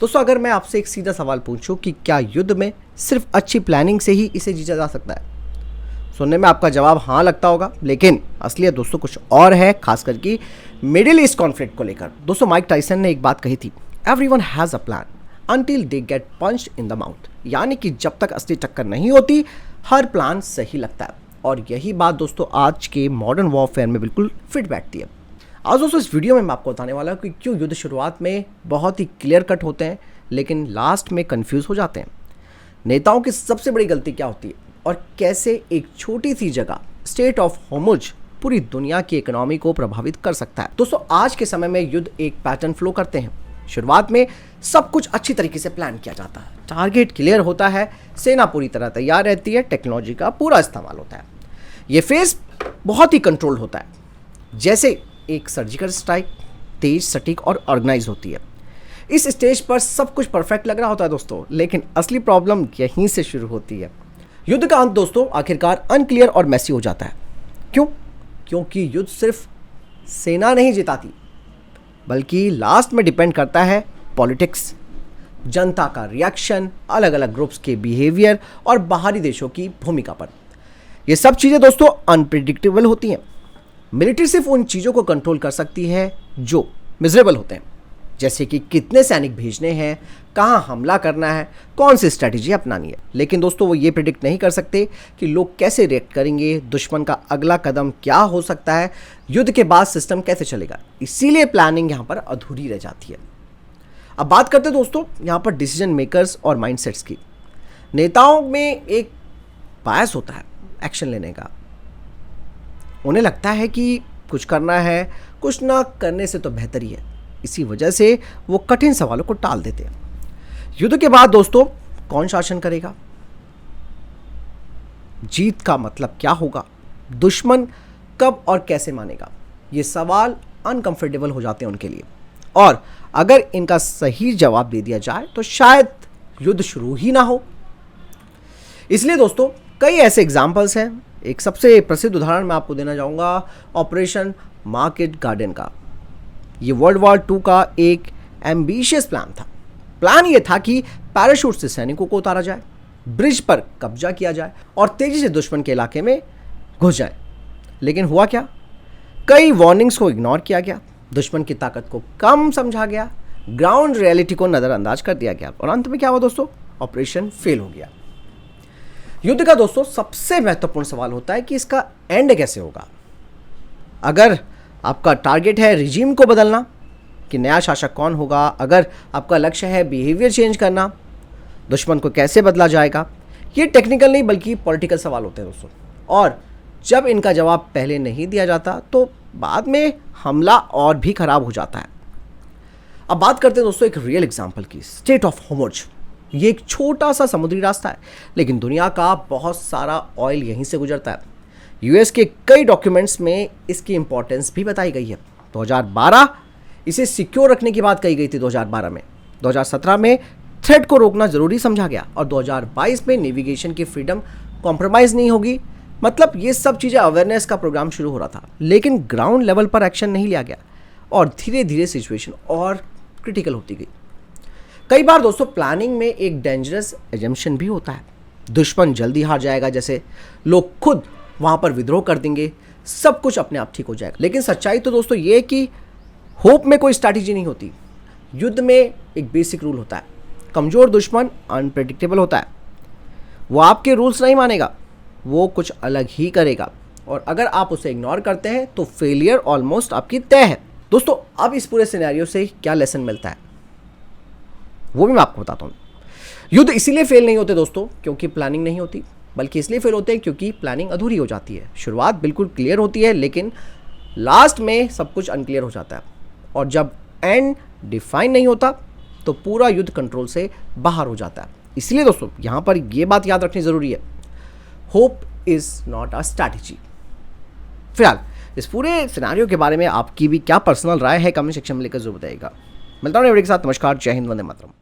दोस्तों अगर मैं आपसे एक सीधा सवाल पूछूं कि क्या युद्ध में सिर्फ अच्छी प्लानिंग से ही इसे जीता जा सकता है, सुनने में आपका जवाब हाँ लगता होगा, लेकिन असलियत दोस्तों कुछ और है, खासकर कि मिडिल ईस्ट कॉन्फ्लिक्ट को लेकर। दोस्तों माइक टायसन ने एक बात कही थी, everyone has a plan until they get punched in the mouth, यानी कि जब तक असली टक्कर नहीं होती हर प्लान सही लगता है। और यही बात दोस्तों आज के मॉडर्न वॉरफेयर में बिल्कुल फिट बैठती है। आज दोस्तों इस वीडियो में मैं आपको बताने वाला हूँ कि क्यों युद्ध शुरुआत में बहुत ही क्लियर कट होते हैं लेकिन लास्ट में कंफ्यूज हो जाते हैं। नेताओं की सबसे बड़ी गलती क्या होती है और कैसे एक छोटी सी जगह स्टेट ऑफ होर्मुज पूरी दुनिया की इकोनॉमी को प्रभावित कर सकता है। दोस्तों आज के समय में युद्ध एक पैटर्न फ्लो करते हैं। शुरुआत में सब कुछ अच्छी तरीके से प्लान किया जाता है, टारगेट क्लियर होता है, सेना पूरी तरह तैयार रहती है, टेक्नोलॉजी का पूरा इस्तेमाल होता है। ये फेज बहुत ही कंट्रोल्ड होता है, जैसे एक सर्जिकल स्ट्राइक तेज, सटीक और ऑर्गेनाइज होती है। इस स्टेज पर सब कुछ परफेक्ट लग रहा होता है दोस्तों, लेकिन असली प्रॉब्लम यहीं से शुरू होती है। युद्ध का अंत दोस्तों आखिरकार अनक्लियर और मैसी हो जाता है। क्यों? क्योंकि युद्ध सिर्फ सेना नहीं जिताती, बल्कि लास्ट में डिपेंड करता है पॉलिटिक्स, जनता का रिएक्शन, अलग अलग ग्रुप्स के बिहेवियर और बाहरी देशों की भूमिका पर। ये सब चीज़ें दोस्तों अनप्रिडिक्टेबल होती हैं। मिलिट्री सिर्फ उन चीज़ों को कंट्रोल कर सकती है जो मिजरेबल होते हैं, जैसे कि कितने सैनिक भेजने हैं, कहाँ हमला करना है, कौन सी स्ट्रैटेजी अपनानी है। लेकिन दोस्तों वो ये प्रिडिक्ट नहीं कर सकते कि लोग कैसे रिएक्ट करेंगे, दुश्मन का अगला कदम क्या हो सकता है, युद्ध के बाद सिस्टम कैसे चलेगा। इसीलिए प्लानिंग यहाँ पर अधूरी रह जाती है। अब बात करते हैं दोस्तों यहाँ पर डिसीजन मेकर्स और माइंडसेट्स की। नेताओं में एक बायस होता है एक्शन लेने का। उन्हें लगता है कि कुछ करना है, कुछ ना करने से तो बेहतर ही है। इसी वजह से वो कठिन सवालों को टाल देते हैं। युद्ध के बाद दोस्तों कौन शासन करेगा, जीत का मतलब क्या होगा, दुश्मन कब और कैसे मानेगा, ये सवाल अनकंफर्टेबल हो जाते हैं उनके लिए। और अगर इनका सही जवाब दे दिया जाए तो शायद युद्ध शुरू ही ना हो। इसलिए दोस्तों कई ऐसे एग्जाम्पल्स हैं। एक सबसे प्रसिद्ध उदाहरण मैं आपको देना चाहूँगा ऑपरेशन मार्केट गार्डन का। ये वर्ल्ड वॉर 2 का एक एम्बिशियस प्लान था। प्लान ये था कि पैराशूट से सैनिकों को उतारा जाए, ब्रिज पर कब्जा किया जाए और तेजी से दुश्मन के इलाके में घुस जाए। लेकिन हुआ क्या? कई वार्निंग्स को इग्नोर किया गया, दुश्मन की ताकत को कम समझा गया, ग्राउंड रियलिटी को नज़रअंदाज कर दिया गया और अंत में क्या हुआ दोस्तों? ऑपरेशन फेल हो गया। युद्ध का दोस्तों सबसे महत्वपूर्ण सवाल होता है कि इसका एंड कैसे होगा। अगर आपका टारगेट है रिजीम को बदलना, कि नया शासक कौन होगा, अगर आपका लक्ष्य है बिहेवियर चेंज करना, दुश्मन को कैसे बदला जाएगा, ये टेक्निकल नहीं बल्कि पॉलिटिकल सवाल होते हैं दोस्तों। और जब इनका जवाब पहले नहीं दिया जाता तो बाद में हमला और भी खराब हो जाता है। अब बात करते हैं दोस्तों एक रियल एग्जाम्पल की, स्टेट ऑफ होर्मुज। ये एक छोटा सा समुद्री रास्ता है, लेकिन दुनिया का बहुत सारा ऑयल यहीं से गुजरता है। यूएस के कई डॉक्यूमेंट्स में इसकी इंपॉर्टेंस भी बताई गई है। 2012 इसे सिक्योर रखने की बात कही गई थी 2012 में। 2017 में थ्रेट को रोकना जरूरी समझा गया और 2022 में नेविगेशन की फ्रीडम कॉम्प्रोमाइज़ नहीं होगी। मतलब ये सब चीज़ें अवेयरनेस का प्रोग्राम शुरू हो रहा था, लेकिन ग्राउंड लेवल पर एक्शन नहीं लिया गया और धीरे धीरे सिचुएशन और क्रिटिकल होती गई। कई बार दोस्तों प्लानिंग में एक डेंजरस एजम्पशन भी होता है, दुश्मन जल्दी हार जाएगा, जैसे लोग खुद वहाँ पर विद्रोह कर देंगे, सब कुछ अपने आप ठीक हो जाएगा। लेकिन सच्चाई तो दोस्तों ये है कि होप में कोई स्ट्रैटेजी नहीं होती। युद्ध में एक बेसिक रूल होता है, कमज़ोर दुश्मन अनप्रेडिक्टेबल होता है। वो आपके रूल्स नहीं मानेगा, वो कुछ अलग ही करेगा और अगर आप उसे इग्नोर करते हैं तो फेलियर ऑलमोस्ट आपकी तय है। दोस्तों अब इस पूरे सिनेरियो से क्या लेसन मिलता है वो भी मैं आपको बताता हूँ। युद्ध इसीलिए फेल नहीं होते दोस्तों क्योंकि प्लानिंग नहीं होती, बल्कि इसलिए फेल होते हैं क्योंकि प्लानिंग अधूरी हो जाती है। शुरुआत बिल्कुल क्लियर होती है लेकिन लास्ट में सब कुछ अनक्लियर हो जाता है और जब एंड डिफाइन नहीं होता तो पूरा युद्ध कंट्रोल से बाहर हो जाता है। इसलिए दोस्तों यहाँ पर ये बात याद रखनी ज़रूरी है, hope is not a strategy. फिलहाल इस पूरे सिनेरियो के बारे में आपकी भी क्या पर्सनल राय है कमेंट सेक्शन में लेकर जरूर बताइएगा। मिलता हूँ वीडियो के साथ। नमस्कार, जय हिंद, वंदे मातरम।